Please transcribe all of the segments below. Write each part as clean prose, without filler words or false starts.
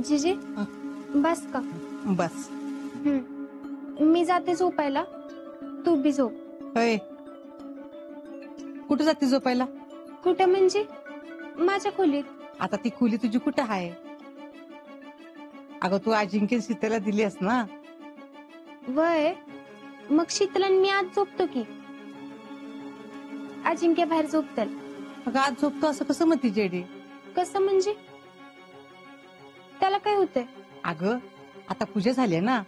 जीजी बस का? बस. मी जाते झोपायला, तू बी झोप. होय, कुठे जाते झोपायला? कुठे म्हणजे? माझ्या खोलीत. आता ती खोली तुझी कुठं आहे? अगं तू अजिंक्य सीतेला दिलीस ना. वय मग शीतलन मी आज झोपतो की. अजिंक्य बाहेर झोपतील. अगं आज झोपतो असं कसं म्हणते जेडी? कसं म्हणजे? त्याला काय होतंय? अगं आता पूजा झाली ना.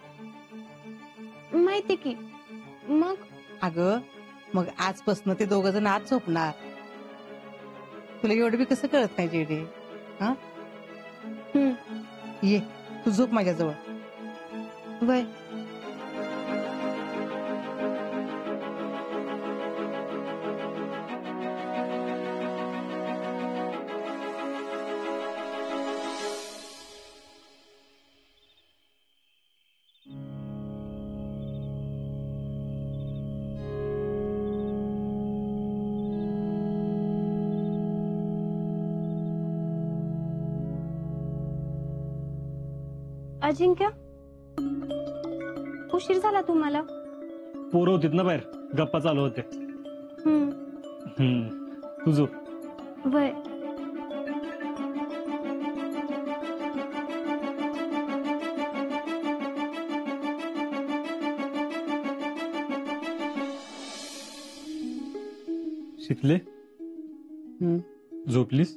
माहिती की. मग अगं मग आजपासून ते दोघ जण आज झोपणार. तुला एवढं बी कसं कळत नाही जेडी? हा ये तू झोप माझ्याजवळ. वय अजिंक्य, उशीर झाला तुम्हाला. पोरं होतीत ना बाहेर, गप्पा चालू होते. तुझं वय शिकले झोपलीस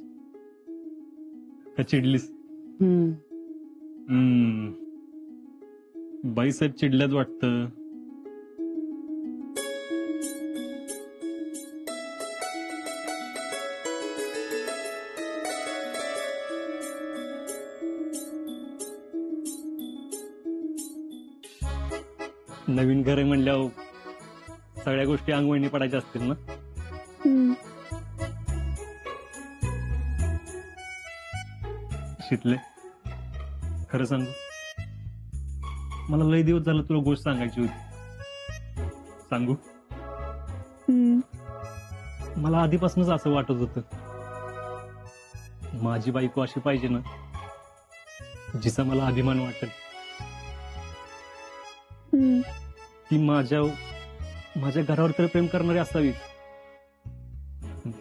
का चिडलीस? बाई साहेब चिडल्यात वाटतं. नवीन घर आहे म्हणल्यावर सगळ्या गोष्टी अंगवळणी पडायच्या असतील ना. शिकले खरं सांगू, मला लय दिवस झालं तुला गोष्ट सांगायची होती. सांगू? मला आधीपासूनच असं वाटत होतं, माझी बायको अशी पाहिजे ना जिचा मला अभिमान वाटेल. ती माझ्या घरावर तर प्रेम करणारी असावी,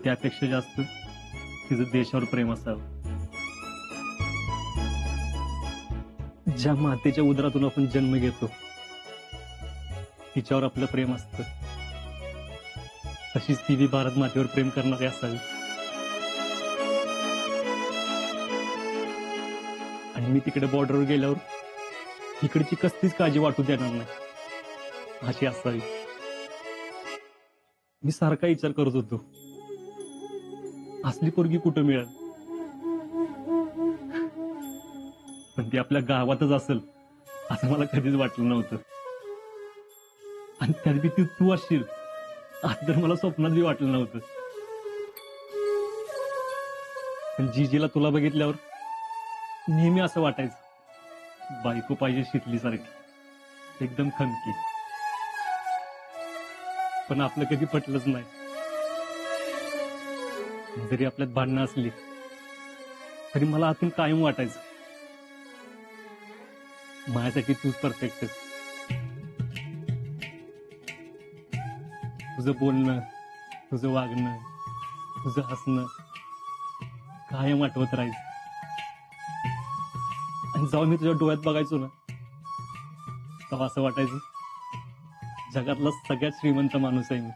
त्यापेक्षा जास्त तिचं देशावर प्रेम असावं. ज्या मातेच्या उदरातून आपण जन्म घेतो तिच्यावर आपलं प्रेम असतं, तशीच ती भारत मातेवर प्रेम करणारी असावी. आणि मी तिकडे बॉर्डरवर गेल्यावर इकडची कसलीच काळजी वाटू देणार नाही अशी असावी. मी सारखा विचार करत होतो, असली पोरगी कुठं मिळेल, पण ती आपल्या गावातच असेल असं मला कधीच वाटलं नव्हतं. आणि त्यात बी तू असशील असं तर मला स्वप्नात बी वाटलं नव्हतं. पण जीजीला तुला बघितल्यावर नेहमी असं वाटायचं, बायको पाहिजे शिकलीसारखी, एकदम खमकी. पण आपलं कधी पटलंच नाही. जरी आपल्यात भांडणं असली तरी मला आतून कायम वाटायचं, माझ्यासाठी तूच परफेक्ट. तुझं बोलणं, तुझं वागणं, तुझं हसणं कायम आठवत राहायचं. आणि जेव्हा मी तुझ्या डोळ्यात बघायचो ना तेव्हा असं वाटायचं, जगातला सगळ्यात श्रीमंत माणूस आहे मी,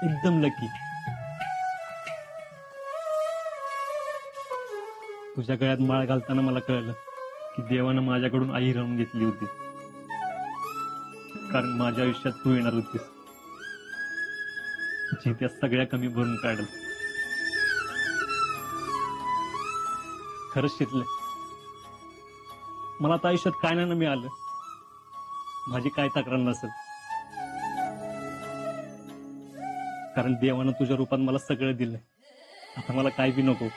एकदम लकी. तुझ्या गळ्यात माळ घालताना मला कळलं की देवानं माझ्याकडून आई राहून घेतली होती, कारण माझ्या आयुष्यात तू येणार होतीस जी त्या सगळ्या कमी भरून काढल. खरंच शिकले, मला आता आयुष्यात काय नाही मिळालं, माझी काय तक्रार नसेल, कारण देवानं तुझ्या रूपात मला सगळं दिलंय. आता मला काय बी नको.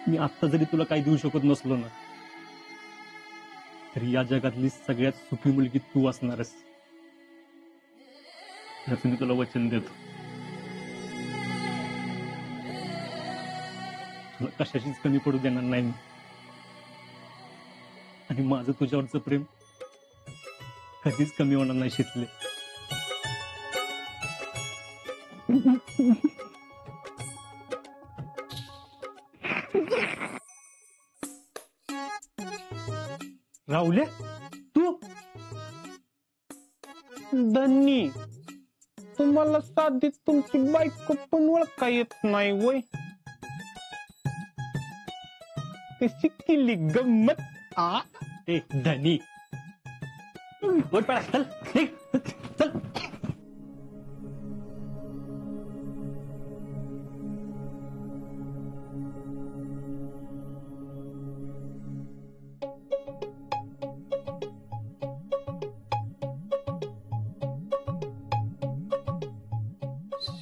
मी आत्ता जरी तुला काही देऊ शकत नसलो ना तरी या जगातली सगळ्यात सुखी मुलगी तू असणारस, याचं मी तुला वचन देतो. तुला कशाशीच कमी पडू देणार नाही मी. आणि माझं तुझ्यावरचं प्रेम कधीच कमी होणार नाही शीतले. राहुले तू धन्नी तुम्हाला साधी तुमची बायको पण ओळखा येत नाही वय कशी केली गंमत आ ए धनी वर पळा, चल निघ, चल.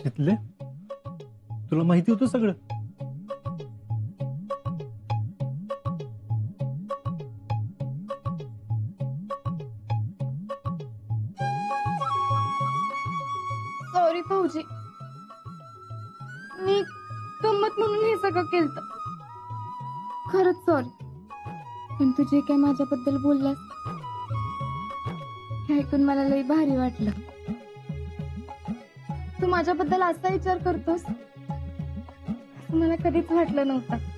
शीतले तुला माहिती होतं सगळं? सॉरी भाऊजी, मी गंमत म्हणून हे सगळं केलं. खरंच सॉरी. पण तू जे काय माझ्याबद्दल बोललास हे ऐकून मला लई भारी वाटलं. तू माझ्याबद्दल असा विचार करतोस असं मला कधीच वाटलं नव्हतं.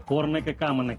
पोर नाही काय काम नाही.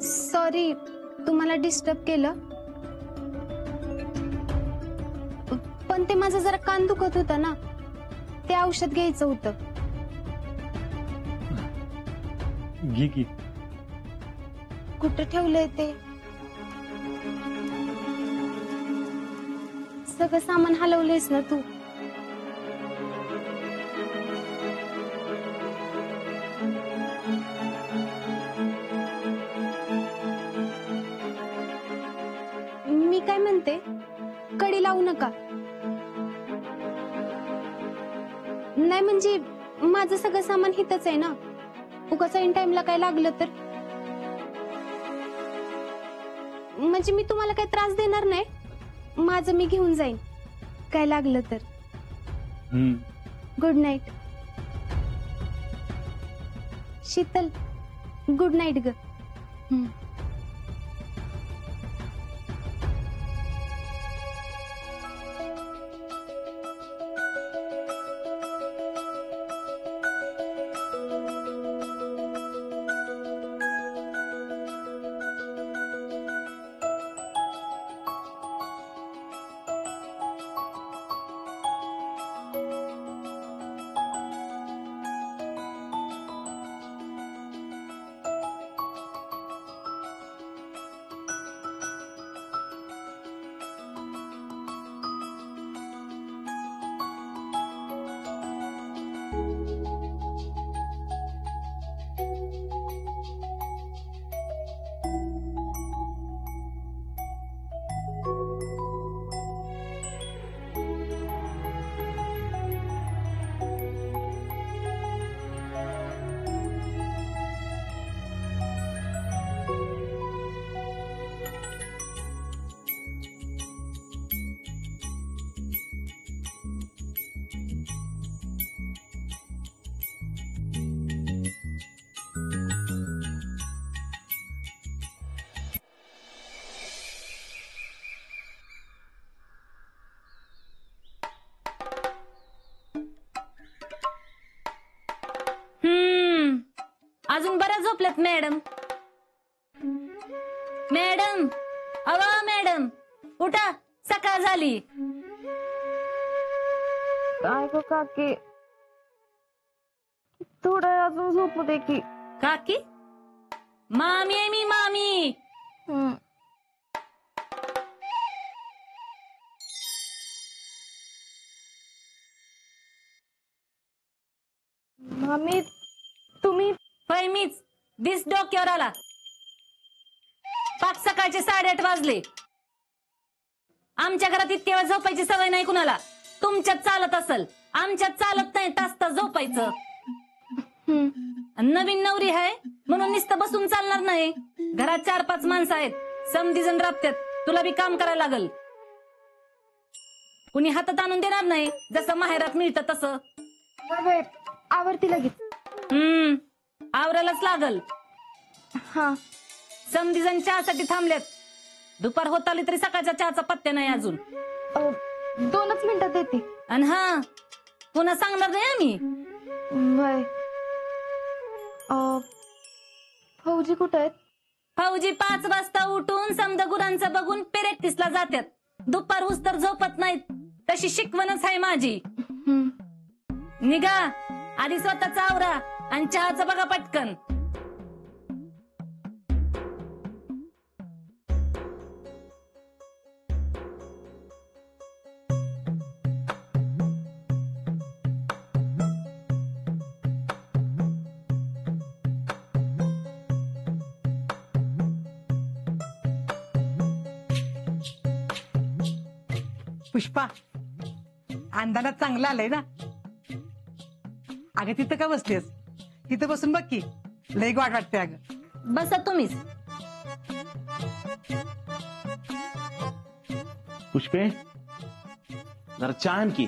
सॉरी तुम्हाला डिस्टर्ब केलं, पण ते माझं जरा कान दुखत होता ना, ते औषध घ्यायचं होतं. घे की. कुठं ठेवलंय ते? सगळं सामान हलवलंयस ना तू? मी काय म्हणते, कडी लावू नका. नाही म्हणजे माझं सगळं सामान हितच आहे ना, उगाच ऐन टाइमला काय लागलं तर. म्हणजे मी तुम्हाला काही त्रास देणार नाही, माझं मी घेऊन जाईन काय लागलं तर. Good night. Sheetal, good night ग. अजून बऱ्याच झोपल्यात मॅडम. मॅडम, अवा मॅडम, उठा, सकाळ झाली. काय गं काकी, थोडं अजून झोपू दे की. काकी? मामी आहे मी, मामी. मामी, तुम्ही? होय मीच. दिस डोक्यावर आला. पाच सकाळचे 8:30 वाजले. आमच्या घरात इतके वेळ झोपायची सवय नाही कुणाला. तुमच्यात चालत असल, आमच्यात चालत नाही. तास तास झोपायचं. नवीन नवरी आहे म्हणून नुसतं बसून चालणार नाही. घरात 4-5 माणसं आहेत, समधी जण राबत्यात. तुला बी काम करायला लागल. कुणी हातात आणून देणार नाही, जसं माहेरात मिळतं तसं. आवरती लगेच. आवरायलाच लागल. हा. समधी जण चहासाठी थांबल्यात. दुपार होत आली तरी सकाळच्या चहाचा पत्त्या नाही अजून. 2च मिनिटात येते. आणि हा, पुन्हा सांगणार नाही आम्ही. वय. फौजी कुठं आहेत? फौजी 5 वाजता उठून समद गुरांचं बघून प्रॅक्टिसला जातात. दुपार हुस तर झोपत नाहीत. तशी शिकवणच आहे माझी. निघा, आधी स्वतःचा आवरा आणि चहाचं बघा पटकन. पुष्पा, अंधारात चांगलं आलंय ना. अगं तिथं का बसलीस? तिथं बसून बघ की, लई वाट वाटते. अगं बसा तुम्हीच. पुष्पे, जरा चहा आण की.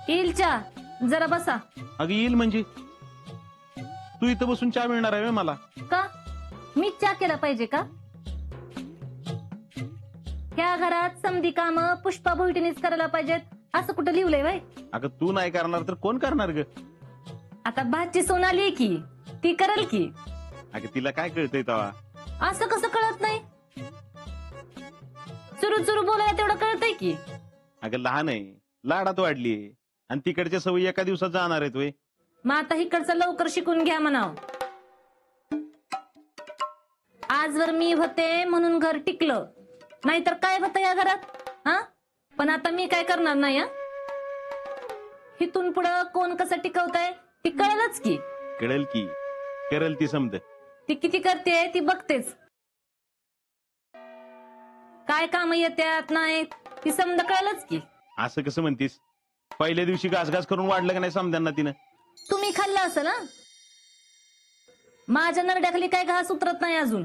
येईल चहा, जरा बसा. अगं येईल म्हणजे तू इथं बसून चहा मिळणार आहे मला? का मीच चहा केला पाहिजे का? ह्या घरात समधी काम पुष्पा भोईटीनेच करायला पाहिजेत असं कुठं लिहिलंय बाई? अगं तू नाही करणार तर कोण करणार ग? आता भाची सोनाली की ती करेल की. अगं तिला काय कळतंय तवा? असं कसं कळत नाही? चुरू चुरू बोलायला तेवढं कळतंय की. अगं लहान आहे, लाडात वाढली आणि तिकडच्या सवयी एका दिवसात जाणार आहेत वय. मग आता इकडचं लवकर शिकून घ्या म्हणाव. आजवर मी होते म्हणून घर टिकलं, नाहीतर काय होतं या घरात. हा पण आता मी काय करणार नाही. इथून पुढं कोण कसं टिकवतंय ती कळलंच की. कळेल की, करेल ती समज. ती किती करते ती बघतेच. काय काम येत्यात नाही ती समजा कळलंच की. असं कसं म्हणतीस? पहिल्या दिवशी घासघास करून वाढलं का नाही समद्यांना तिनं? तुम्ही खाल्लं असेल ना. माझ्या नरड्याखाली काय घास उतरत नाही अजून.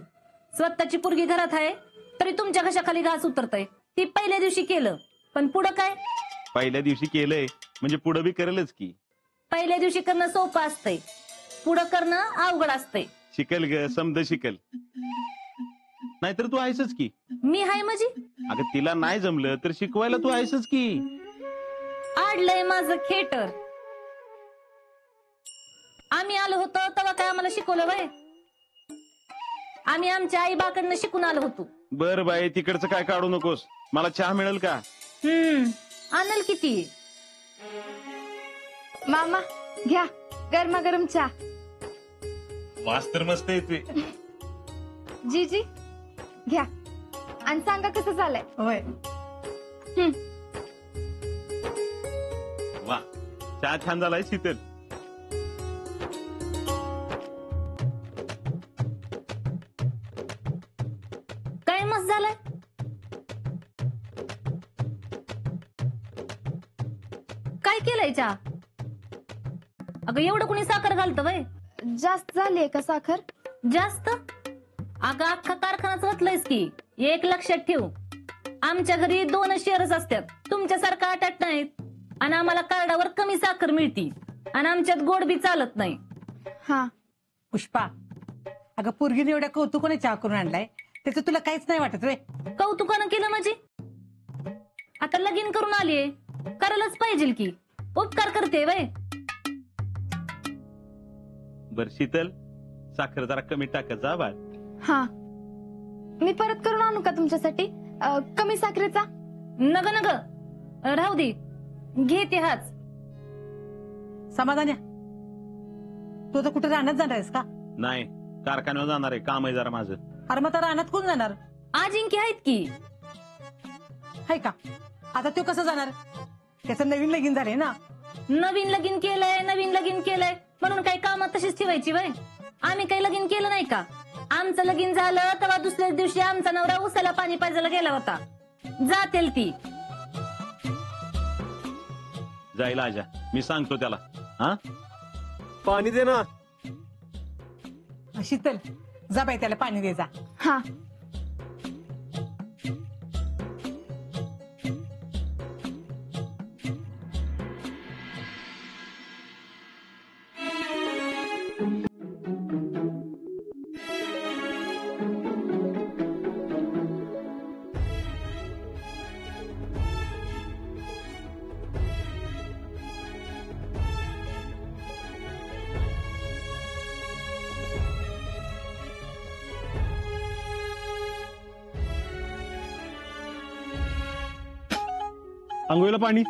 स्वतःची पोरगी घरात आहे तरी तुमच्या घशाखाली घास उतरतय. ती पहिल्या दिवशी केलं, पण पुढं काय? पहिल्या दिवशी केलंय म्हणजे पुढं बी करेलच की. पहिल्या दिवशी करणं सोपं असतंय, पुढं करणं अवघड असतंय. शिकल ग, समज शिकल. नाहीतर तू आहेसच की. मी हाय माझी. अगं तिला नाही जमलं तर शिकवायला तू आहेसच की. आडलंय माझं खेटर. आम्ही आलो होतो तेव्हा काय आम्हाला शिकवलं वय? आम्ही आमच्या आई बाकडनं शिकून आलो होतो. बर बाई, तिकडचं काय काढू नकोस. मला चहा मिळेल का? आणल किती. मामा घ्या गरमागरम चहा. मास्तर मस्त येते. जीजी घ्या आणि सांगा कसं झालंय. होय. वा, चहा छान झालाय शीतल. काय मस्त झालंय. काय केलंय चहा? अगं एवढं कुणी साखर घालतं वय? जास्त झालीये का साखर? जास्त? अगं अख्खा कारखानाच घातलंयस की. एक लक्षात ठेव, आमच्या घरी 2 शेअर्स असतात, तुमच्यासारखं 8 नाहीत. आणि आम्हाला कार्डावर कमी साखर मिळती आणि आमच्यात गोड बी चालत नाही. हा पुष्पा, अगं पोरगीने एवढ्या कौतुकाने चहा करून आणलाय, त्याचं तुला काहीच नाही वाटत रे? कौतुकानं केलं म्हणजे? आता लगीन करून आलीये, करायलाच पाहिजे की. उपकार करते वय. बर शीतल, साखर जरा कमी टाकत जा बाळ. हा मी परत करून आणू का तुमच्यासाठी कमी साखरेचा? नग नग राहू दे, घेते हाच. समाधान्या, तू आता कुठे राहण्यात जाणार आहेस का? नाही, कारखान्यावर जाणार आहे, काम आहे जरा माझं. अरे मग आता राहण्यात कोण जाणार? अजिंक्य आहेत की. हाय का? आता तो कसं जाणार? त्याचं नवीन लगीन झालंय ना. नवीन लगीन केलंय म्हणून काही कामात तशीच ठेवायची वय? आम्ही काही लगीन केलं नाही का? आमचं लगीन झालं तेव्हा दुसऱ्याच दिवशी आमचा नवरा उसाला पाणी पाजायला गेला होता. जातेल ती. जाईल आजा, मी सांगतो त्याला. हा, पाणी दे ना. शीतल, जा बाई त्याला पाणी दे जा. हा आंघोळीला पाणी.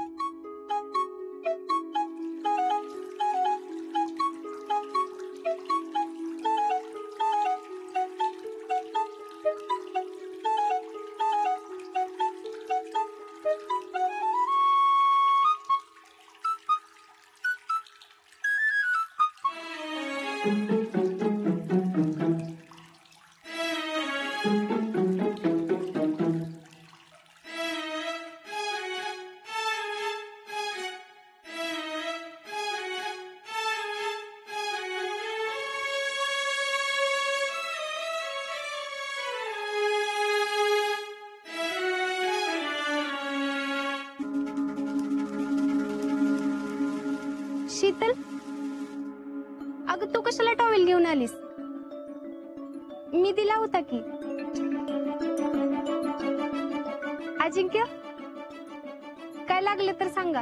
शीतल, अगं तू कशाला टॉवेल घेऊन आलीस? मी दिला होता की. अजिंक्य, काय लागलं तर सांगा.